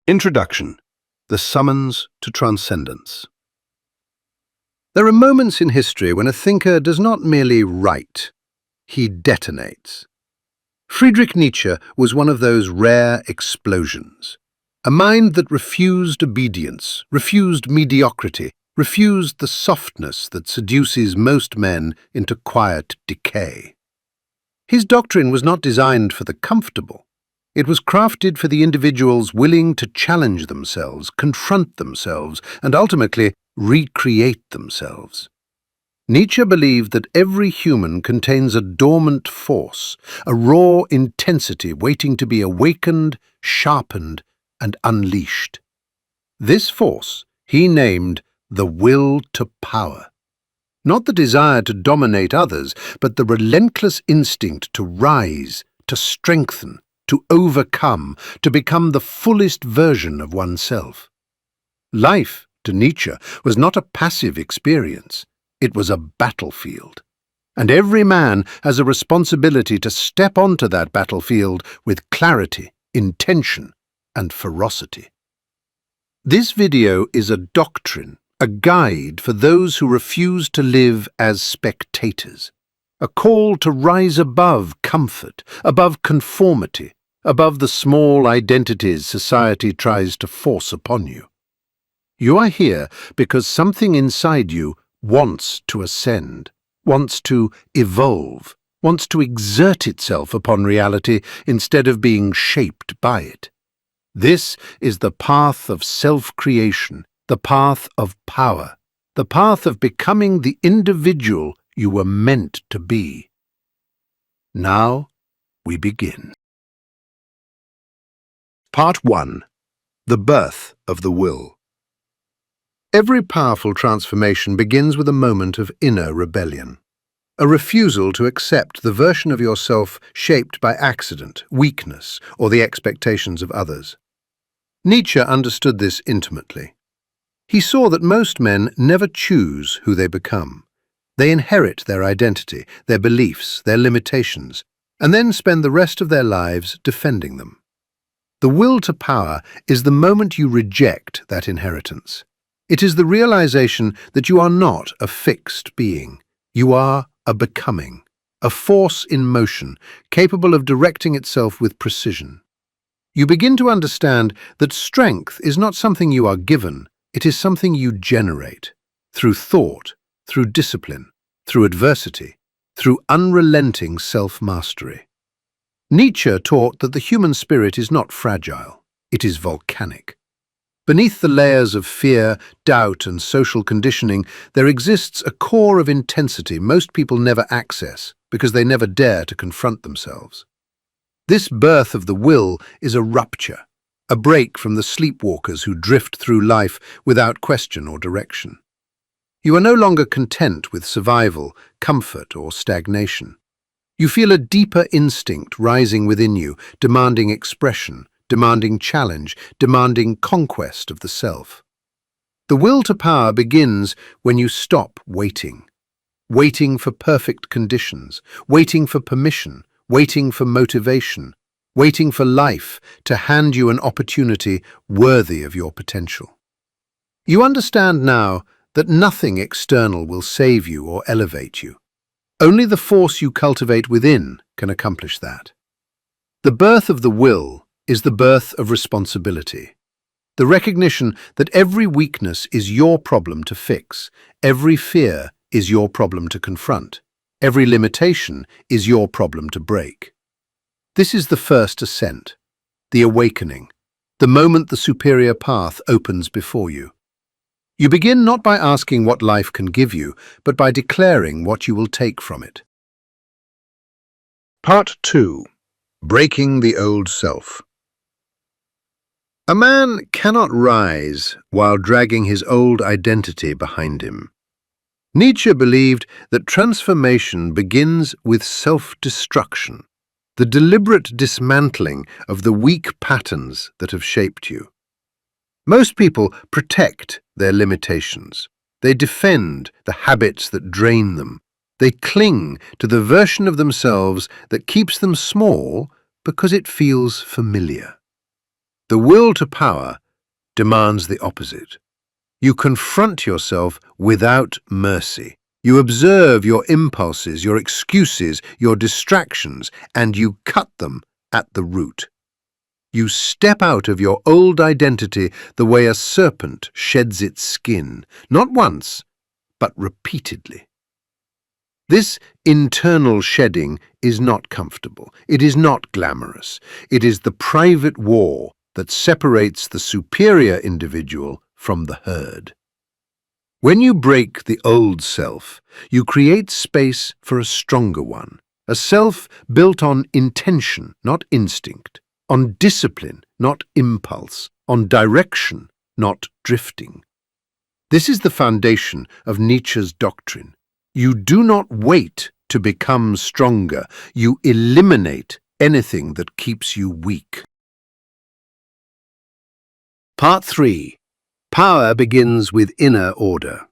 Introduction: The Summons to Transcendence. There are moments in history when a thinker does not merely write, he detonates. Friedrich Nietzsche was one of those rare explosions. A mind that refused obedience, refused mediocrity, refused the softness that seduces most men into quiet decay. His doctrine was not designed for the comfortable. It was crafted for the individuals willing to challenge themselves, confront themselves, and ultimately recreate themselves. Nietzsche believed that every human contains a dormant force, a raw intensity waiting to be awakened, sharpened, and unleashed. This force he named the will to power. Not the desire to dominate others, but the relentless instinct to rise, to strengthen, to overcome, to become the fullest version of oneself. Life, to Nietzsche, was not a passive experience. It was a battlefield. And every man has a responsibility to step onto that battlefield with clarity, intention, and ferocity. This video is a doctrine, a guide for those who refuse to live as spectators. A call to rise above comfort, above conformity, above the small identities society tries to force upon you. You are here because something inside you wants to ascend, wants to evolve, wants to exert itself upon reality instead of being shaped by it. This is the path of self-creation, the path of power, the path of becoming the individual you were meant to be. Now we begin. Part 1. The Birth of the Will. Every powerful transformation begins with a moment of inner rebellion, a refusal to accept the version of yourself shaped by accident, weakness, or the expectations of others. Nietzsche understood this intimately. He saw that most men never choose who they become. They inherit their identity, their beliefs, their limitations, and then spend the rest of their lives defending them. The will to power is the moment you reject that inheritance. It is the realization that you are not a fixed being. You are a becoming, a force in motion, capable of directing itself with precision. You begin to understand that strength is not something you are given, it is something you generate, through thought, through discipline, through adversity, through unrelenting self-mastery. Nietzsche taught that the human spirit is not fragile, it is volcanic. Beneath the layers of fear, doubt, and social conditioning, there exists a core of intensity most people never access because they never dare to confront themselves. This birth of the will is a rupture, a break from the sleepwalkers who drift through life without question or direction. You are no longer content with survival, comfort, or stagnation. You feel a deeper instinct rising within you, demanding expression, demanding challenge, demanding conquest of the self. The will to power begins when you stop waiting for perfect conditions, waiting for permission, waiting for motivation, waiting for life to hand you an opportunity worthy of your potential. You understand now that nothing external will save you or elevate you. Only the force you cultivate within can accomplish that. The birth of the will is the birth of responsibility. The recognition that every weakness is your problem to fix, every fear is your problem to confront, every limitation is your problem to break. This is the first ascent, the awakening, the moment the superior path opens before you. You begin not by asking what life can give you, but by declaring what you will take from it. Part 2. Breaking the Old Self. A man cannot rise while dragging his old identity behind him. Nietzsche believed that transformation begins with self-destruction, the deliberate dismantling of the weak patterns that have shaped you. Most people protect their limitations. They defend the habits that drain them. They cling to the version of themselves that keeps them small because it feels familiar. The will to power demands the opposite. You confront yourself without mercy. You observe your impulses, your excuses, your distractions, and you cut them at the root. You step out of your old identity the way a serpent sheds its skin, not once, but repeatedly. This internal shedding is not comfortable. It is not glamorous. It is the private war that separates the superior individual from the herd. When you break the old self, you create space for a stronger one, a self built on intention, not instinct, on discipline, not impulse, on direction, not drifting. This is the foundation of Nietzsche's doctrine. You do not wait to become stronger. You eliminate anything that keeps you weak. Part 3. Power begins with inner order.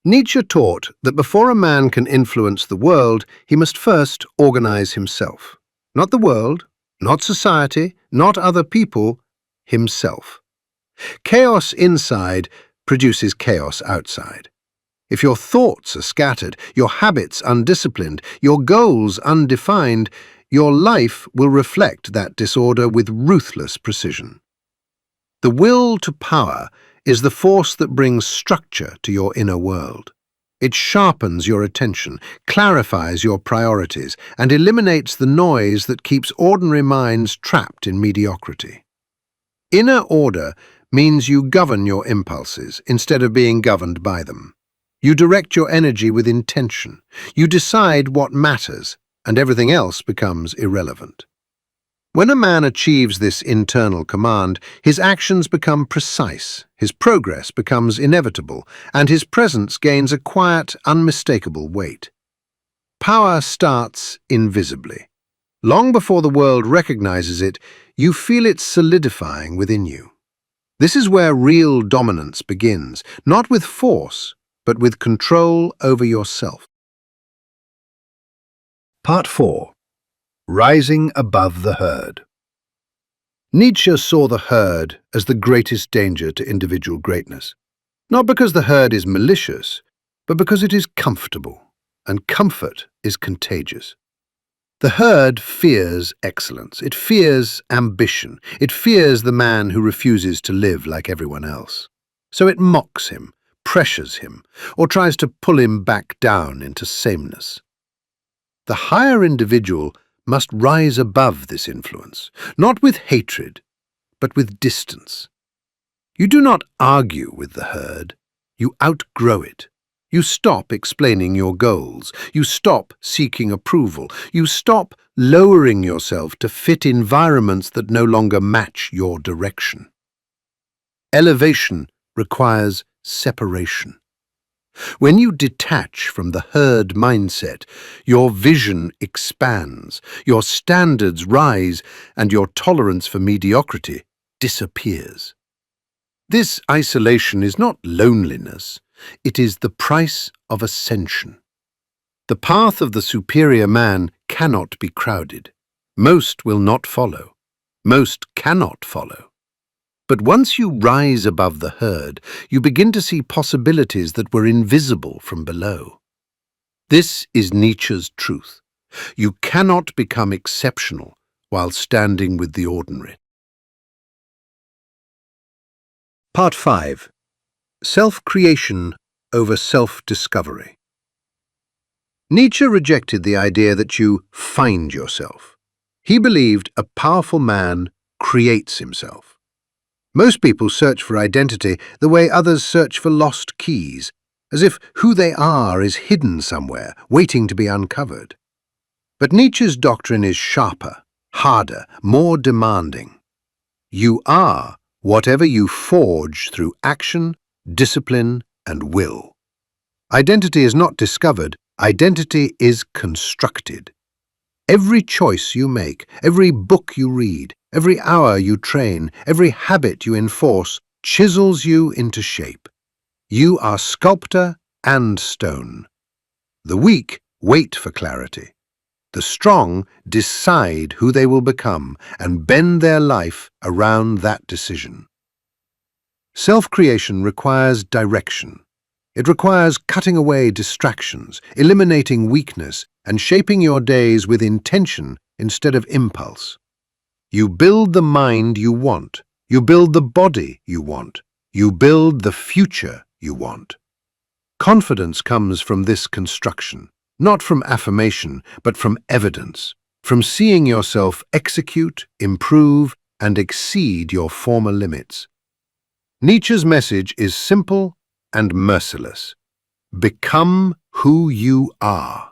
Nietzsche taught that before a man can influence the world, he must first organize himself. Not the world, not society, not other people, himself. Chaos inside produces chaos outside. If your thoughts are scattered, your habits undisciplined, your goals undefined, your life will reflect that disorder with ruthless precision. The will to power is the force that brings structure to your inner world. It sharpens your attention, clarifies your priorities, and eliminates the noise that keeps ordinary minds trapped in mediocrity. Inner order means you govern your impulses instead of being governed by them. You direct your energy with intention. You decide what matters, and everything else becomes irrelevant. When a man achieves this internal command, his actions become precise, his progress becomes inevitable, and his presence gains a quiet, unmistakable weight. Power starts invisibly. Long before the world recognizes it, you feel it solidifying within you. This is where real dominance begins, not with force, but with control over yourself. Part 4. Rising above the herd. Nietzsche saw the herd as the greatest danger to individual greatness. Not because the herd is malicious, but because it is comfortable, and comfort is contagious. The herd fears excellence. It fears ambition. It fears the man who refuses to live like everyone else. So it mocks him, pressures him, or tries to pull him back down into sameness. The higher individual must rise above this influence, not with hatred, but with distance. You do not argue with the herd, you outgrow it. You stop explaining your goals, you stop seeking approval, you stop lowering yourself to fit environments that no longer match your direction. Elevation requires separation. When you detach from the herd mindset, your vision expands, your standards rise, and your tolerance for mediocrity disappears. This isolation is not loneliness, it is the price of ascension. The path of the superior man cannot be crowded. Most will not follow. Most cannot follow. But once you rise above the herd, you begin to see possibilities that were invisible from below. This is Nietzsche's truth. You cannot become exceptional while standing with the ordinary. Part 5. Self-creation over self-discovery. Nietzsche rejected the idea that you find yourself. He believed a powerful man creates himself. Most people search for identity the way others search for lost keys, as if who they are is hidden somewhere, waiting to be uncovered. But Nietzsche's doctrine is sharper, harder, more demanding. You are whatever you forge through action, discipline, and will. Identity is not discovered, identity is constructed. Every choice you make, every book you read, every hour you train, every habit you enforce, chisels you into shape. You are sculptor and stone. The weak wait for clarity. The strong decide who they will become and bend their life around that decision. Self-creation requires direction. It requires cutting away distractions, eliminating weakness, and shaping your days with intention instead of impulse. You build the mind you want. You build the body you want. You build the future you want. Confidence comes from this construction, not from affirmation, but from evidence, from seeing yourself execute, improve, and exceed your former limits. Nietzsche's message is simple and merciless. Become who you are.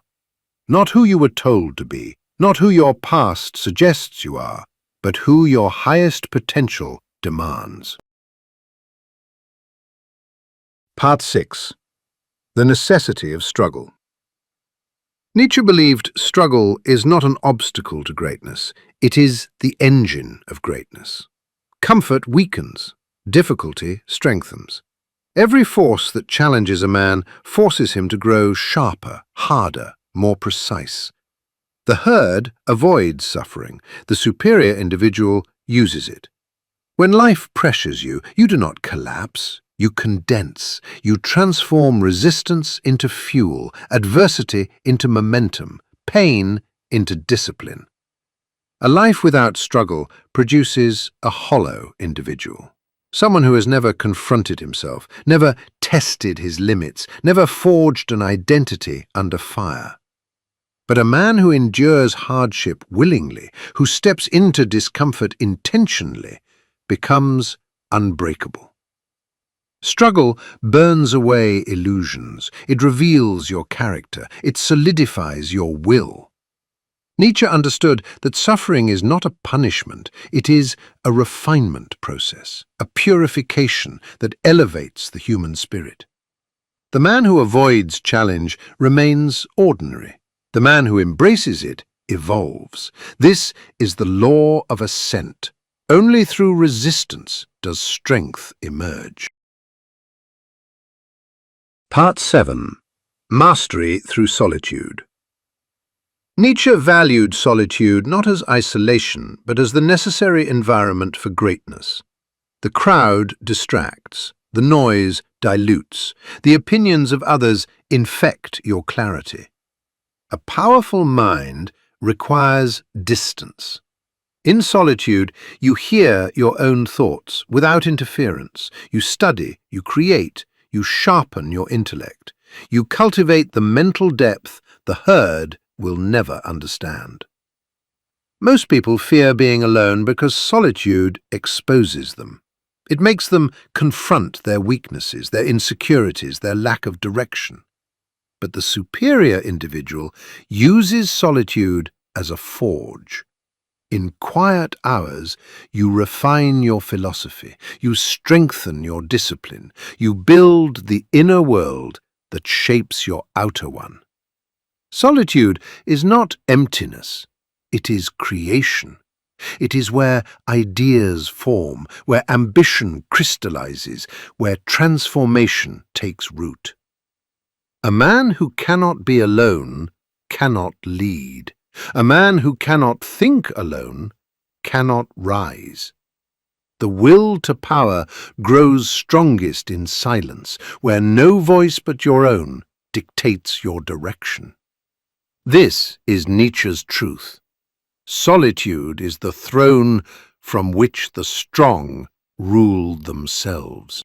Not who you were told to be, not who your past suggests you are, but who your highest potential demands. Part 6. The necessity of struggle. Nietzsche believed struggle is not an obstacle to greatness, it is the engine of greatness. Comfort weakens, difficulty strengthens. Every force that challenges a man forces him to grow sharper, harder, more precise. The herd avoids suffering, the superior individual uses it. When life pressures you, you do not collapse, you condense, you transform resistance into fuel, adversity into momentum, pain into discipline. A life without struggle produces a hollow individual. Someone who has never confronted himself, never tested his limits, never forged an identity under fire. But a man who endures hardship willingly, who steps into discomfort intentionally, becomes unbreakable. Struggle burns away illusions. It reveals your character. It solidifies your will. Nietzsche understood that suffering is not a punishment, it is a refinement process, a purification that elevates the human spirit. The man who avoids challenge remains ordinary. The man who embraces it evolves. This is the law of ascent. Only through resistance does strength emerge. Part 7. Mastery through solitude. Nietzsche valued solitude not as isolation, but as the necessary environment for greatness. The crowd distracts, the noise dilutes, the opinions of others infect your clarity. A powerful mind requires distance. In solitude, you hear your own thoughts without interference. You study, you create, you sharpen your intellect. You cultivate the mental depth the herd will never understand. Most people fear being alone because solitude exposes them. It makes them confront their weaknesses, their insecurities, their lack of direction. But the superior individual uses solitude as a forge. In quiet hours, you refine your philosophy, you strengthen your discipline, you build the inner world that shapes your outer one. Solitude is not emptiness, it is creation. It is where ideas form, where ambition crystallizes, where transformation takes root. A man who cannot be alone cannot lead. A man who cannot think alone cannot rise. The will to power grows strongest in silence, where no voice but your own dictates your direction. This is Nietzsche's truth. Solitude is the throne from which the strong rule themselves.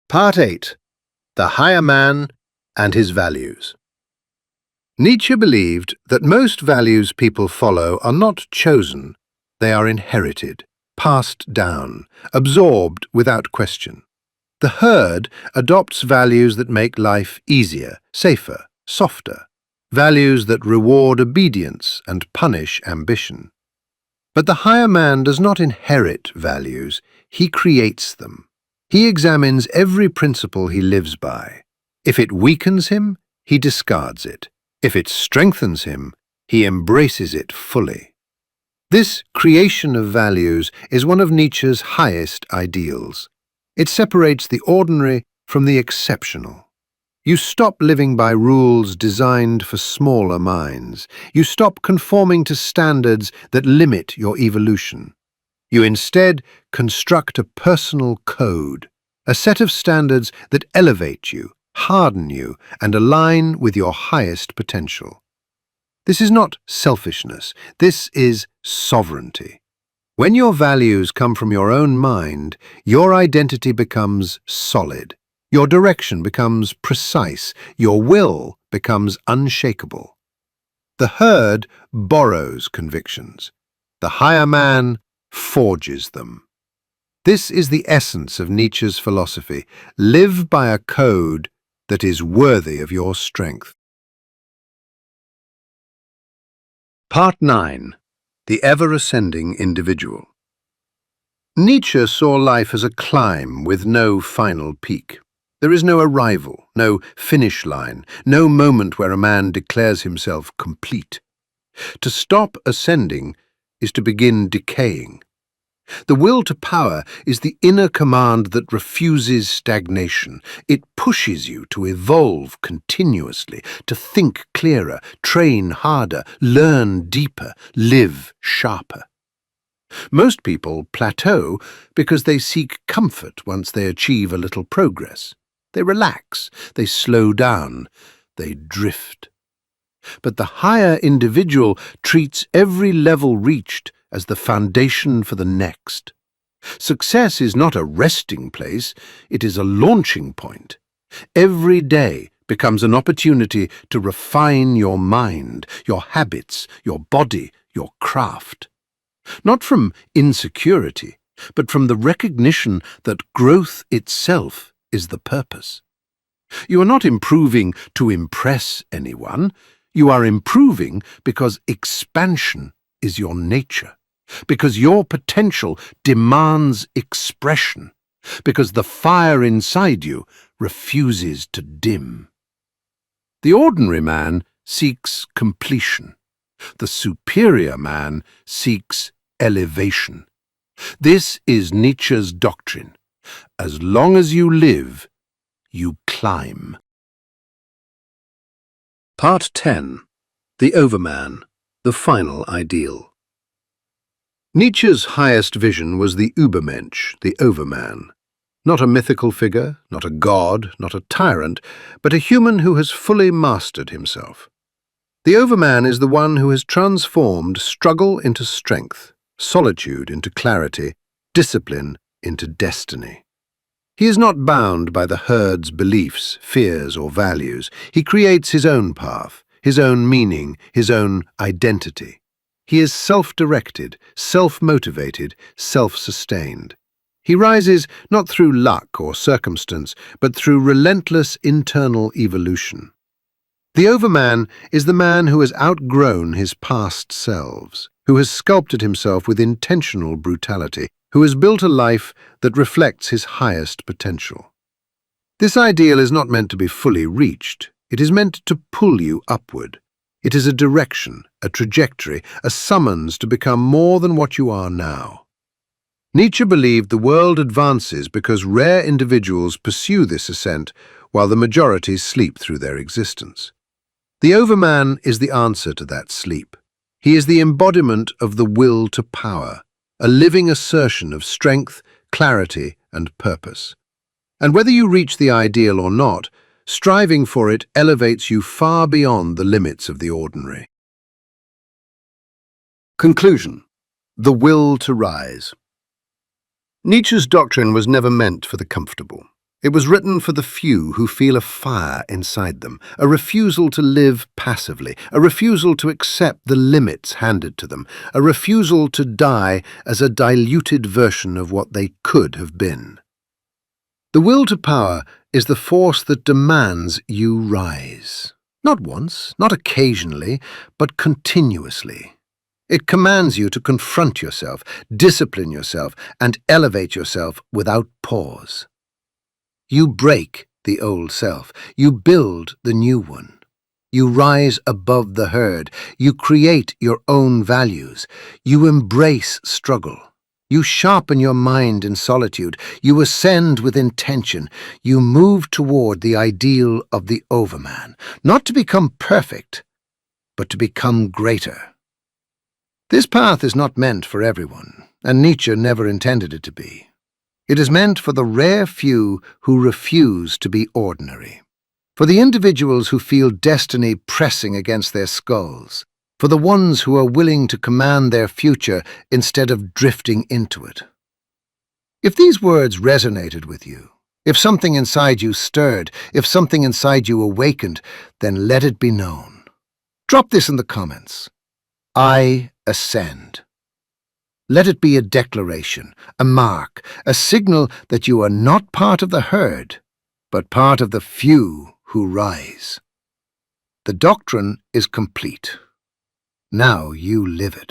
Part 8. The Higher Man and His Values. Nietzsche believed that most values people follow are not chosen, they are inherited, passed down, absorbed without question. The herd adopts values that make life easier, safer, softer, values that reward obedience and punish ambition. But the higher man does not inherit values, he creates them. He examines every principle he lives by. If it weakens him, he discards it. If it strengthens him, he embraces it fully. This creation of values is one of Nietzsche's highest ideals. It separates the ordinary from the exceptional. You stop living by rules designed for smaller minds. You stop conforming to standards that limit your evolution. You instead construct a personal code, a set of standards that elevate you, harden you, and align with your highest potential. This is not selfishness. This is sovereignty. When your values come from your own mind, your identity becomes solid. Your direction becomes precise. Your will becomes unshakable. The herd borrows convictions. The higher man forges them. This is the essence of Nietzsche's philosophy. Live by a code that is worthy of your strength. Part 9. The ever-ascending individual. Nietzsche saw life as a climb with no final peak. There is no arrival, no finish line, no moment where a man declares himself complete. To stop ascending is to begin decaying. The will to power is the inner command that refuses stagnation. It pushes you to evolve continuously, to think clearer, train harder, learn deeper, live sharper. Most people plateau because they seek comfort once they achieve a little progress. They relax, they slow down, they drift. But the higher individual treats every level reached as the foundation for the next. Success is not a resting place, it is a launching point. Every day becomes an opportunity to refine your mind, your habits, your body, your craft. Not from insecurity, but from the recognition that growth itself is the purpose. You are not improving to impress anyone. You are improving because expansion is your nature, because your potential demands expression, because the fire inside you refuses to dim. The ordinary man seeks completion. The superior man seeks elevation. This is Nietzsche's doctrine. As long as you live, you climb. Part 10. The Overman, the Final Ideal. Nietzsche's highest vision was the Übermensch, the Overman. Not a mythical figure, not a god, not a tyrant, but a human who has fully mastered himself. The Overman is the one who has transformed struggle into strength, solitude into clarity, discipline into destiny. He is not bound by the herd's beliefs, fears, or values. He creates his own path, his own meaning, his own identity. He is self-directed, self-motivated, self-sustained. He rises not through luck or circumstance, but through relentless internal evolution. The Overman is the man who has outgrown his past selves, who has sculpted himself with intentional brutality, who has built a life that reflects his highest potential. This ideal is not meant to be fully reached. It is meant to pull you upward. It is a direction, a trajectory, a summons to become more than what you are now. Nietzsche believed the world advances because rare individuals pursue this ascent while the majority sleep through their existence. The Overman is the answer to that sleep. He is the embodiment of the will to power, a living assertion of strength, clarity, and purpose. And whether you reach the ideal or not, striving for it elevates you far beyond the limits of the ordinary. Conclusion. The will to rise. Nietzsche's doctrine was never meant for the comfortable. It was written for the few who feel a fire inside them, a refusal to live passively, a refusal to accept the limits handed to them, a refusal to die as a diluted version of what they could have been. The will to power is the force that demands you rise. Not once, not occasionally, but continuously. It commands you to confront yourself, discipline yourself, and elevate yourself without pause. You break the old self. You build the new one. You rise above the herd. You create your own values. You embrace struggle. You sharpen your mind in solitude. You ascend with intention. You move toward the ideal of the overman, not to become perfect, but to become greater. This path is not meant for everyone, and Nietzsche never intended it to be. It is meant for the rare few who refuse to be ordinary, for the individuals who feel destiny pressing against their skulls, for the ones who are willing to command their future instead of drifting into it. If these words resonated with you, if something inside you stirred, if something inside you awakened, then let it be known. Drop this in the comments. I ascend. Let it be a declaration, a mark, a signal that you are not part of the herd, but part of the few who rise. The doctrine is complete. Now you live it.